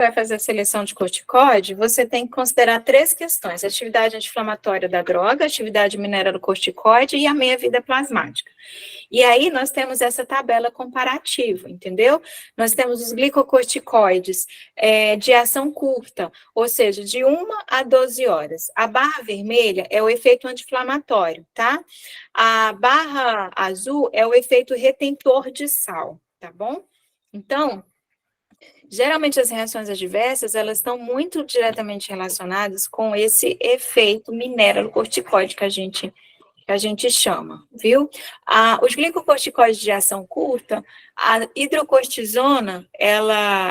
vai fazer a seleção de corticoide, você tem que considerar três questões: a atividade anti-inflamatória da droga, a atividade mineralocorticoide e a meia-vida plasmática. E aí nós temos essa tabela comparativa, entendeu? Nós temos os glicocorticoides de ação curta, ou seja, de 1 a 12 horas. A barra vermelha é o efeito anti-inflamatório, tá? A barra azul é o efeito retentor de sal, tá bom? Então, geralmente as reações adversas, elas estão muito diretamente relacionadas com esse efeito mineralocorticoide que a gente chama, viu? Os glicocorticoides de ação curta, a hidrocortisona,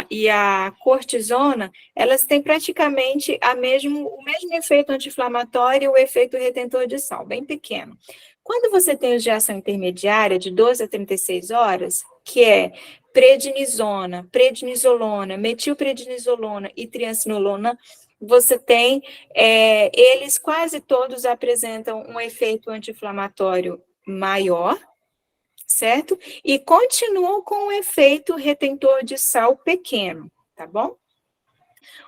e a cortisona, elas têm praticamente o mesmo efeito anti-inflamatório e o efeito retentor de sal, bem pequeno. Quando você tem os de ação intermediária, de 12 a 36 horas, que é prednisona, prednisolona, metilprednisolona e triancinolona, você tem, eles quase todos apresentam um efeito anti-inflamatório maior, certo? E continuam com um efeito retentor de sal pequeno, tá bom?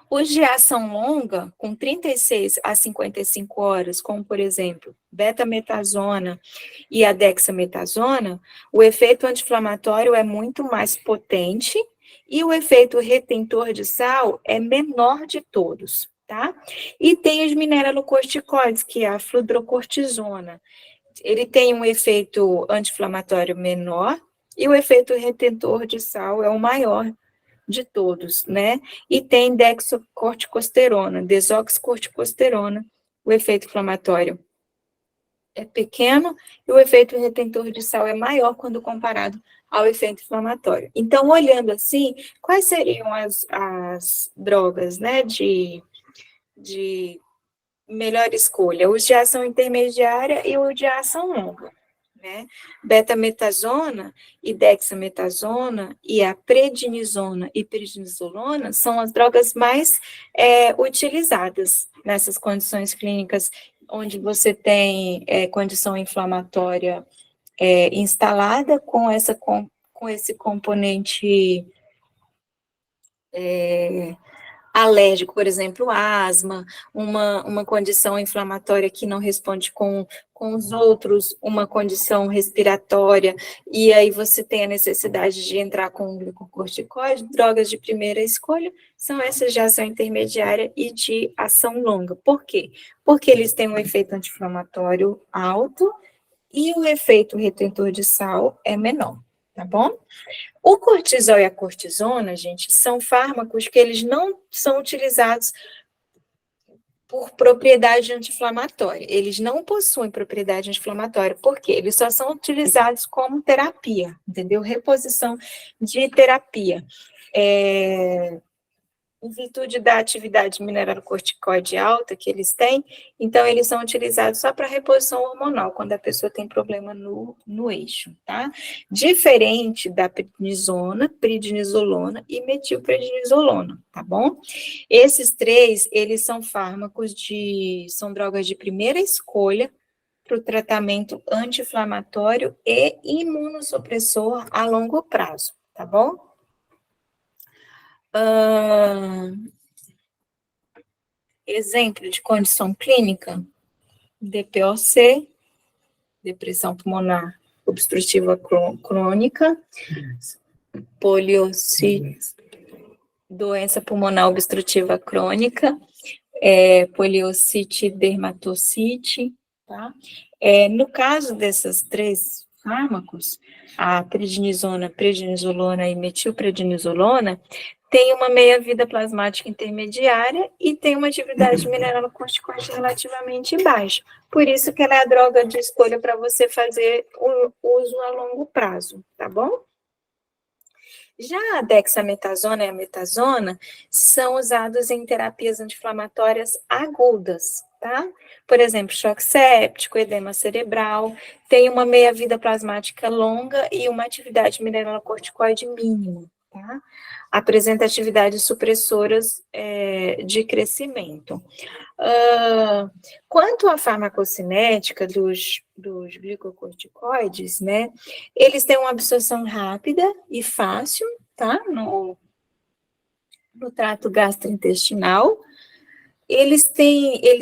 Os de ação longa, com 36 a 55 horas, como, por exemplo, betametasona e a dexametasona, o efeito anti-inflamatório é muito mais potente e o efeito retentor de sal é menor de todos, tá? E tem os mineralocorticoides, que é a fludrocortisona. Ele tem um efeito anti-inflamatório menor e o efeito retentor de sal é o maior de todos, né? E tem dexocorticosterona, desoxcorticosterona, o efeito inflamatório é pequeno e o efeito retentor de sal é maior quando comparado ao efeito inflamatório. Então, olhando assim, quais seriam as drogas, né, de melhor escolha? Os de ação intermediária e o de ação longa, né? Betametasona e dexametasona e a prednisona e prednisolona são as drogas mais utilizadas nessas condições clínicas onde você tem condição inflamatória instalada com esse componente alérgico, por exemplo, asma, uma condição inflamatória que não responde com os outros, uma condição respiratória, e aí você tem a necessidade de entrar com um glicocorticoide. Drogas de primeira escolha são essas de ação intermediária e de ação longa. Por quê? Porque eles têm um efeito anti-inflamatório alto e o efeito retentor de sal é menor, tá bom? O cortisol e a cortisona, gente, são fármacos que eles não são utilizados por propriedade anti-inflamatória. Eles não possuem propriedade anti-inflamatória. Por quê? Eles só são utilizados como terapia, entendeu? Reposição de terapia. Em virtude da atividade mineralocorticoide alta que eles têm, então eles são utilizados só para reposição hormonal, quando a pessoa tem problema no eixo, tá? Diferente da prednisona, prednisolona e metilprednisolona, tá bom? Esses três, eles são são drogas de primeira escolha para o tratamento anti-inflamatório e imunossupressor a longo prazo, tá bom? Exemplo de condição clínica: DPOC, depressão pulmonar obstrutiva crônica, poliocite, doença pulmonar obstrutiva crônica, poliocite dermatocite, tá? No caso desses três fármacos, a prednisona, prednisolona e metilprednisolona, tem uma meia-vida plasmática intermediária e tem uma atividade mineralocorticoide relativamente baixa. Por isso que ela é a droga de escolha para você fazer o uso a longo prazo, tá bom? Já a dexametasona e a metasona são usados em terapias anti-inflamatórias agudas, tá? Por exemplo, choque séptico, edema cerebral, tem uma meia-vida plasmática longa e uma atividade mineralocorticoide mínima, tá? Apresenta atividades supressoras de crescimento. Quanto à farmacocinética dos glicocorticoides, né, eles têm uma absorção rápida e fácil, tá, no trato gastrointestinal, eles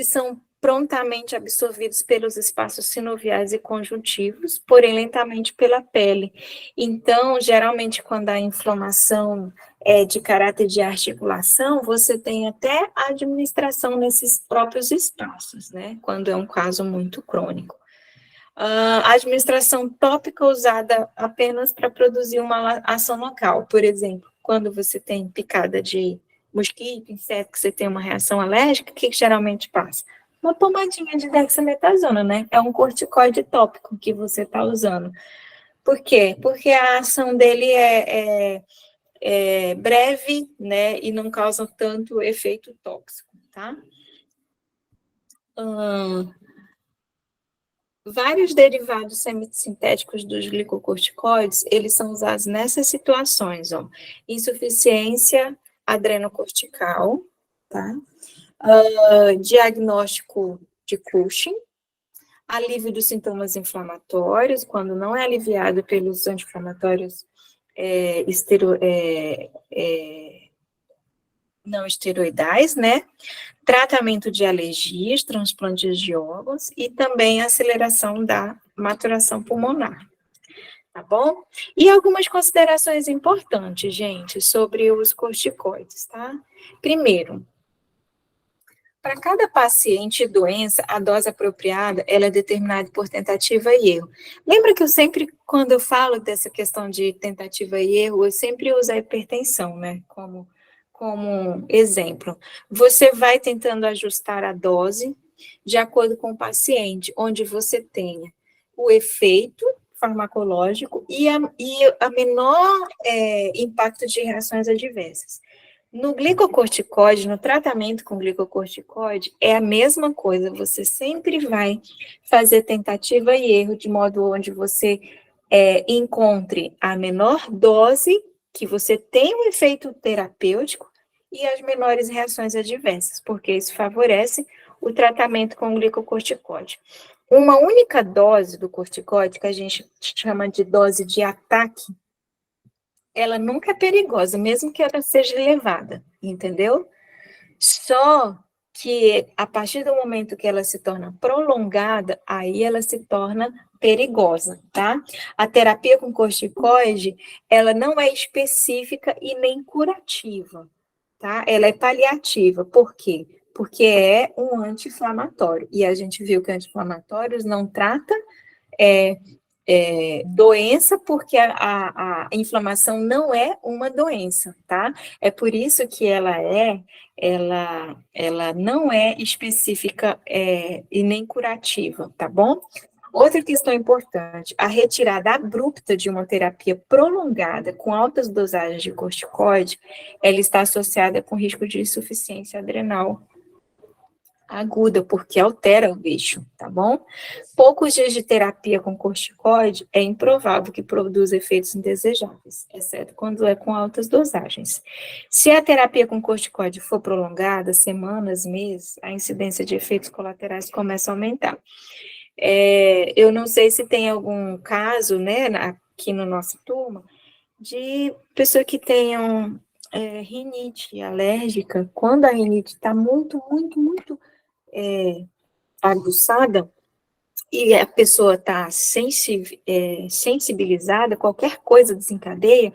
são prontamente absorvidos pelos espaços sinoviais e conjuntivos, porém lentamente pela pele. Então, geralmente, quando a inflamação é de caráter de articulação, você tem até a administração nesses próprios espaços, né? Quando é um caso muito crônico. A administração tópica usada apenas para produzir uma ação local, por exemplo, quando você tem picada de mosquito, inseto, que você tem uma reação alérgica, o que geralmente passa? Uma pomadinha de dexametasona, né? É um corticoide tópico que você está usando. Por quê? Porque a ação dele é breve, né? E não causa tanto efeito tóxico, tá? Vários derivados semissintéticos dos glicocorticoides, eles são usados nessas situações, ó. Insuficiência adrenocortical, tá? Diagnóstico de Cushing, alívio dos sintomas inflamatórios, quando não é aliviado pelos anti-inflamatórios não esteroidais, né? Tratamento de alergias, transplantes de órgãos e também aceleração da maturação pulmonar, tá bom? E algumas considerações importantes, gente, sobre os corticoides, tá? Primeiro, para cada paciente e doença, a dose apropriada, ela é determinada por tentativa e erro. Lembra que eu sempre, quando eu falo dessa questão de tentativa e erro, eu sempre uso a hipertensão, né, como exemplo. Você vai tentando ajustar a dose de acordo com o paciente, onde você tenha o efeito farmacológico e a menor impacto de reações adversas. No glicocorticoide, no tratamento com glicocorticoide, é a mesma coisa, você sempre vai fazer tentativa e erro, de modo onde você encontre a menor dose, que você tenha um efeito terapêutico e as menores reações adversas, porque isso favorece o tratamento com glicocorticoide. Uma única dose do corticoide, que a gente chama de dose de ataque, ela nunca é perigosa, mesmo que ela seja elevada, entendeu? Só que a partir do momento que ela se torna prolongada, aí ela se torna perigosa, tá? A terapia com corticoide, ela não é específica e nem curativa, tá? Ela é paliativa. Por quê? Porque é um anti-inflamatório. E a gente viu que anti-inflamatórios não trata doença, porque a inflamação não é uma doença, tá? É por isso que ela não é específica e nem curativa, tá bom? Outra questão importante, a retirada abrupta de uma terapia prolongada com altas dosagens de corticoide, ela está associada com risco de insuficiência adrenal aguda, porque altera o bicho, tá bom? Poucos dias de terapia com corticoide é improvável que produza efeitos indesejáveis, exceto quando é com altas dosagens. Se a terapia com corticoide for prolongada, semanas, meses, a incidência de efeitos colaterais começa a aumentar. Eu não sei se tem algum caso, né, aqui na nossa turma, de pessoa que tenham rinite alérgica, quando a rinite está muito, muito, muito aguçada e a pessoa está sensibilizada, qualquer coisa desencadeia,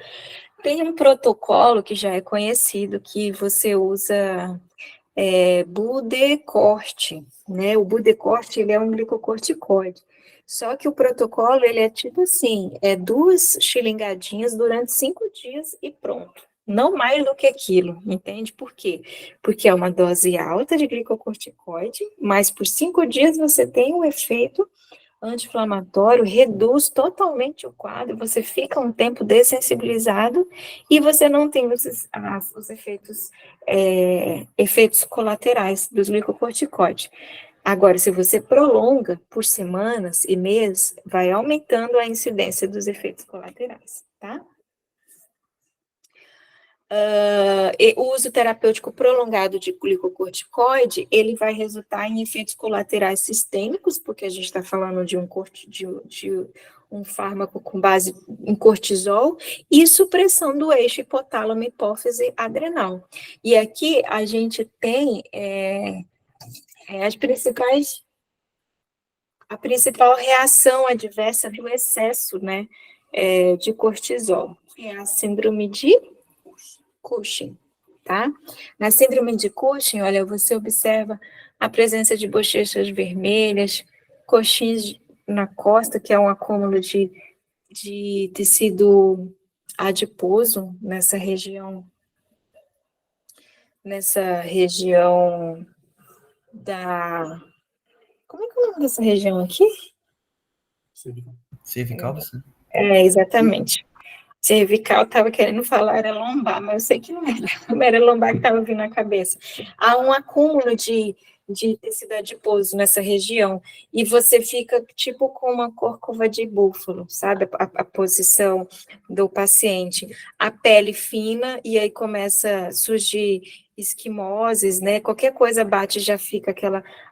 tem um protocolo que já é conhecido, que você usa Budecort, né? O Budecort, ele é um glicocorticoide. Só que o protocolo, ele é tipo assim, 2 xilingadinhas durante 5 dias e pronto. Não mais do que aquilo, entende? Por quê? Porque é uma dose alta de glicocorticoide, mas por 5 dias você tem um efeito anti-inflamatório, reduz totalmente o quadro, você fica um tempo dessensibilizado e você não tem os efeitos colaterais dos glicocorticoides. Agora, se você prolonga por semanas e meses, vai aumentando a incidência dos efeitos colaterais, tá? O uso terapêutico prolongado de glicocorticoide, ele vai resultar em efeitos colaterais sistêmicos, porque a gente está falando de um fármaco com base em cortisol, e supressão do eixo hipotálamo-hipófise adrenal. E aqui a gente tem a principal reação adversa do excesso, né, de cortisol, que é a síndrome de Cushing, tá? Na síndrome de Cushing, olha, você observa a presença de bochechas vermelhas, coxins na costa, que é um acúmulo de tecido adiposo nessa região da... Como é que é o nome dessa região aqui? Cervical, sim. Exatamente. Cervical, estava querendo falar, era lombar, mas eu sei que não era lombar que estava vindo na cabeça. Há um acúmulo de tecido adiposo nessa região, e você fica tipo com uma corcova de búfalo, sabe? A posição do paciente. A pele fina, e aí começa a surgir esquimoses, né? Qualquer coisa bate, já fica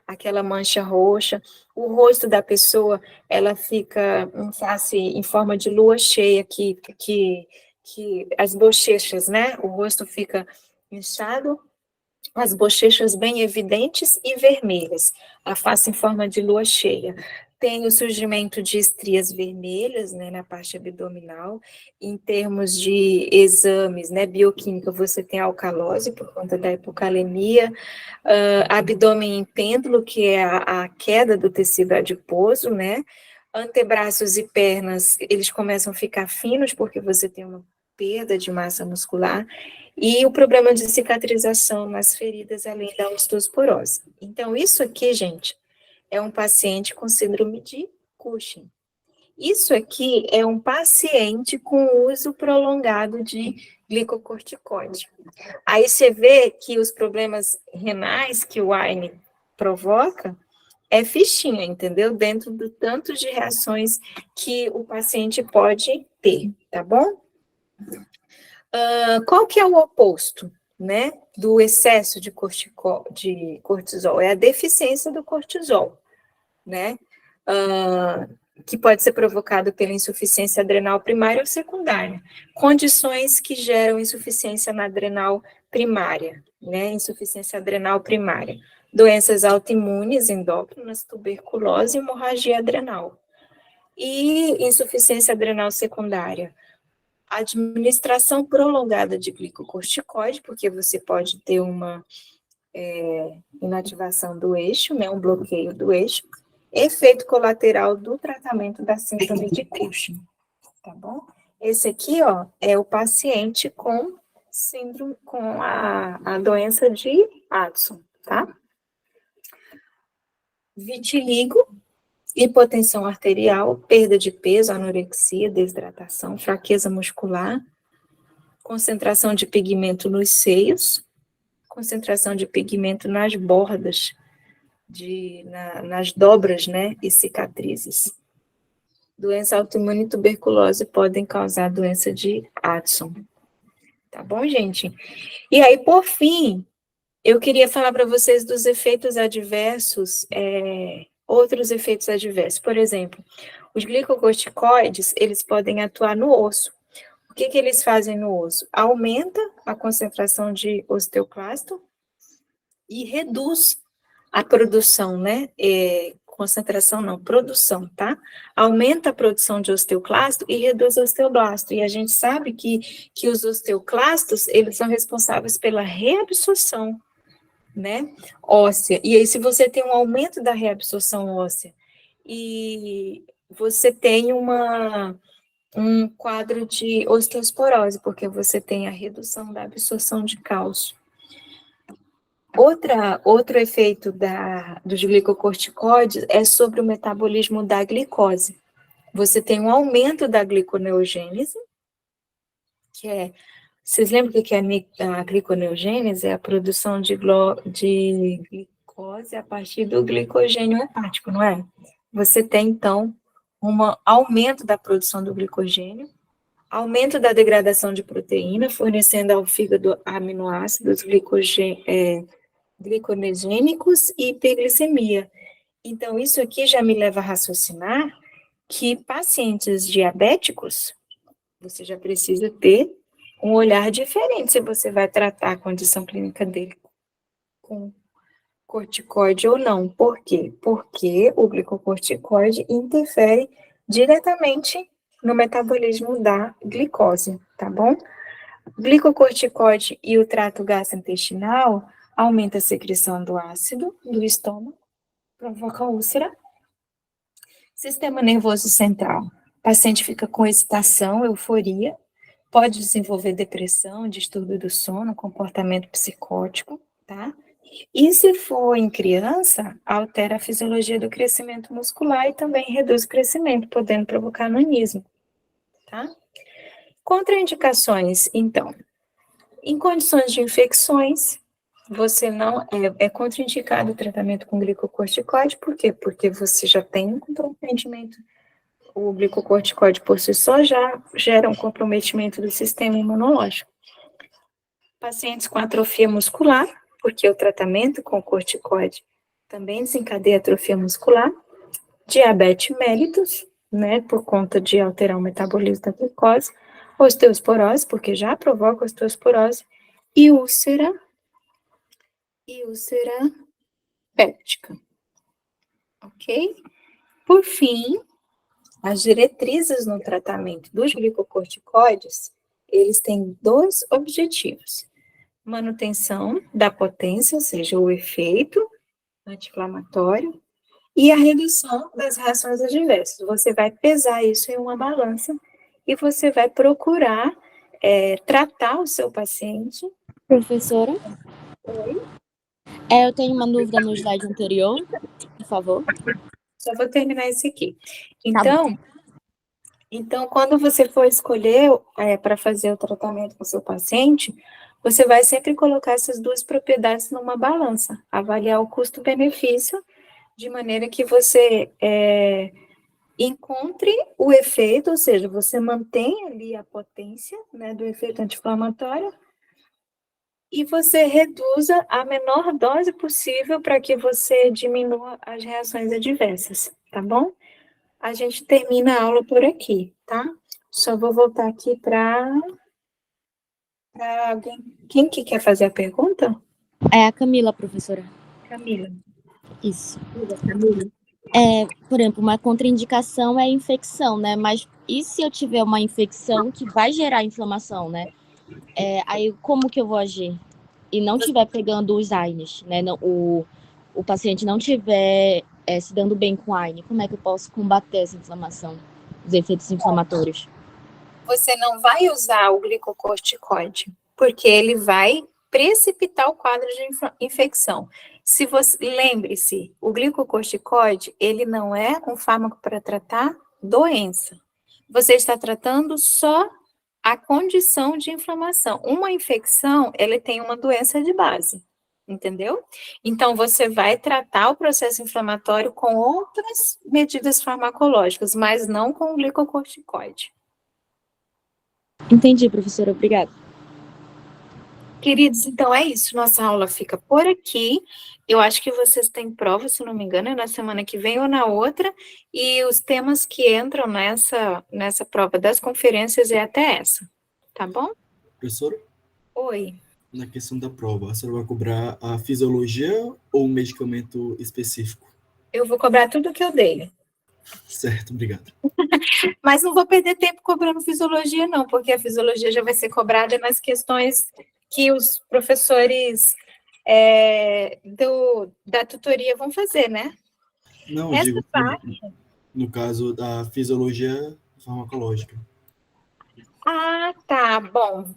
aquela mancha roxa. O rosto da pessoa, ela fica em forma de lua cheia, que as bochechas, né? O rosto fica inchado, as bochechas bem evidentes e vermelhas, a face em forma de lua cheia. Tem o surgimento de estrias vermelhas, né, na parte abdominal. Em termos de exames, né, bioquímica, você tem a alcalose por conta da hipocalemia, abdômen em pêndulo, que é a queda do tecido adiposo, né, antebraços e pernas, eles começam a ficar finos porque você tem uma perda de massa muscular, e o problema de cicatrização nas feridas, além da osteoporose. Então, isso aqui, gente, é um paciente com síndrome de Cushing. Isso aqui é um paciente com uso prolongado de glicocorticoide. Aí você vê que os problemas renais que o Wine provoca é fichinha, entendeu? Dentro do tanto de reações que o paciente pode ter, tá bom? Qual que é o oposto, né, do excesso de cortisol? É a deficiência do cortisol, né, que pode ser provocado pela insuficiência adrenal primária ou secundária. Condições que geram insuficiência na adrenal primária, né, insuficiência adrenal primária. Doenças autoimunes, endócrinas, tuberculose e hemorragia adrenal. E insuficiência adrenal secundária, administração prolongada de glicocorticoide, porque você pode ter uma inativação do eixo, né, um bloqueio do eixo, efeito colateral do tratamento da síndrome de Cushing, tá bom? Esse aqui, ó, é o paciente com síndrome, com a doença de Addison, tá? Vitiligo, hipotensão arterial, perda de peso, anorexia, desidratação, fraqueza muscular, concentração de pigmento nos seios, concentração de pigmento nas bordas, nas dobras, né, e cicatrizes. Doença autoimune e tuberculose podem causar doença de Addison. Tá bom, gente? E aí, por fim, eu queria falar para vocês dos efeitos adversos, outros efeitos adversos. Por exemplo, os glicocorticoides, eles podem atuar no osso. O que eles fazem no osso? Aumenta a concentração de osteoclasto e reduz a produção, né? Concentração não, produção, tá? Aumenta a produção de osteoclasto e reduz o osteoblasto. E a gente sabe que os osteoclastos, eles são responsáveis pela reabsorção, né, óssea. E aí, se você tem um aumento da reabsorção óssea e você tem um quadro de osteoporose, porque você tem a redução da absorção de cálcio. Outro efeito dos glicocorticoides é sobre o metabolismo da glicose. Você tem um aumento da gliconeogênese, vocês lembram o que é a gliconeogênese? É a produção de glicose a partir do glicogênio hepático, não é? Você tem, então, um aumento da produção do glicogênio, aumento da degradação de proteína, fornecendo ao fígado aminoácidos gliconegênicos e hiperglicemia. Então, isso aqui já me leva a raciocinar que pacientes diabéticos, você já precisa ter um olhar diferente se você vai tratar a condição clínica dele com corticoide ou não. Por quê? Porque o glicocorticoide interfere diretamente no metabolismo da glicose, tá bom? O glicocorticoide e o trato gastrointestinal aumenta a secreção do ácido do estômago, provoca úlcera. Sistema nervoso central. O paciente fica com excitação, euforia, pode desenvolver depressão, distúrbio do sono, comportamento psicótico, tá? E se for em criança, altera a fisiologia do crescimento muscular e também reduz o crescimento, podendo provocar nanismo, tá? Contraindicações, então. Em condições de infecções, você não é contraindicado o tratamento com glicocorticoide, por quê? Porque você já tem um comprometimento. O glicocorticoide por si só já gera um comprometimento do sistema imunológico. Pacientes com atrofia muscular, porque o tratamento com corticoide também desencadeia atrofia muscular. Diabetes mellitus, né, por conta de alterar o metabolismo da glicose. Osteosporose, porque já provoca osteosporose. E úlcera péptica. Ok? Por fim, as diretrizes no tratamento dos glicocorticoides, eles têm dois objetivos: manutenção da potência, ou seja, o efeito anti-inflamatório, e a redução das reações adversas. Você vai pesar isso em uma balança e você vai procurar tratar o seu paciente. Professora? Eu tenho uma dúvida no slide anterior, por favor. Só vou terminar esse aqui. Então, quando você for escolher para fazer o tratamento com o seu paciente, você vai sempre colocar essas duas propriedades numa balança, avaliar o custo-benefício, de maneira que você encontre o efeito, ou seja, você mantém ali a potência, né, do efeito anti-inflamatório, e você reduza a menor dose possível para que você diminua as reações adversas, tá bom? A gente termina a aula por aqui, tá? Só vou voltar aqui para alguém. Quem que quer fazer a pergunta? É a Camila, professora. Camila. Isso. Camila. Por exemplo, uma contraindicação é a infecção, né? Mas e se eu tiver uma infecção que vai gerar inflamação, né? Aí como que eu vou agir? E não estiver pegando os AINES, né? Não, o paciente não estiver se dando bem com AINE, como é que eu posso combater essa inflamação, os efeitos inflamatórios? Você não vai usar o glicocorticoide, porque ele vai precipitar o quadro de infecção. Se você lembre-se, o glicocorticoide, ele não é um fármaco para tratar doença. Você está tratando só a condição de inflamação. Uma infecção, ele tem uma doença de base, entendeu? Então, você vai tratar o processo inflamatório com outras medidas farmacológicas, mas não com o glicocorticoide. Entendi, professora. Obrigada. Queridos, então é isso. Nossa aula fica por aqui. Eu acho que vocês têm prova, se não me engano, é na semana que vem ou na outra. E os temas que entram nessa prova das conferências é até essa. Tá bom? Professora, Oi. na questão da prova, a senhora vai cobrar a fisiologia ou um medicamento específico? Eu vou cobrar tudo que eu dei. Certo, obrigado. Mas não vou perder tempo cobrando fisiologia, não, porque a fisiologia já vai ser cobrada nas questões que os professores da tutoria vão fazer, né? Não, Essa digo, parte. no caso da fisiologia farmacológica. Ah, tá, bom.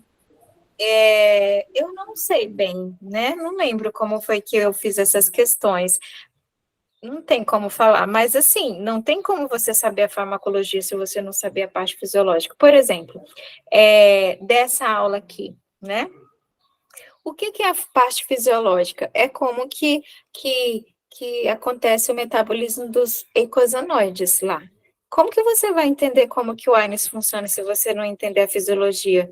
Eu não sei bem, né? Não lembro como foi que eu fiz essas questões. Não tem como falar, mas assim, não tem como você saber a farmacologia se você não saber a parte fisiológica. Por exemplo, dessa aula aqui, né? O que é a parte fisiológica? É como que acontece o metabolismo dos eicosanoides lá. Como que você vai entender como que o AINES funciona se você não entender a fisiologia?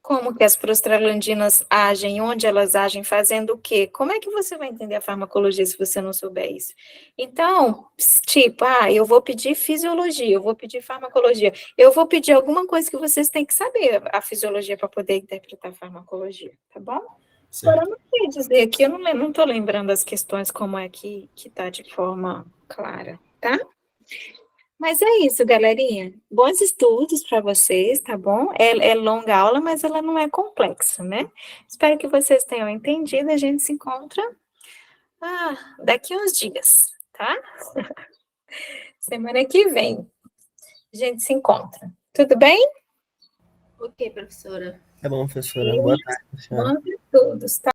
como que as prostaglandinas agem, onde elas agem, fazendo o quê? Como é que você vai entender a farmacologia se você não souber isso? Então, tipo, eu vou pedir fisiologia, eu vou pedir farmacologia, eu vou pedir alguma coisa que vocês têm que saber, a fisiologia, para poder interpretar a farmacologia, tá bom? Agora, eu não sei dizer aqui, eu não estou lembrando as questões como é que está de forma clara, tá? Mas é isso, galerinha. Bons estudos para vocês, tá bom? É longa a aula, mas ela não é complexa, né? Espero que vocês tenham entendido. A gente se encontra daqui uns dias, tá? Semana que vem a gente se encontra. Tudo bem? Ok, professora. Tá bom, professora. Boa tarde, senhora. Bons estudos, tá?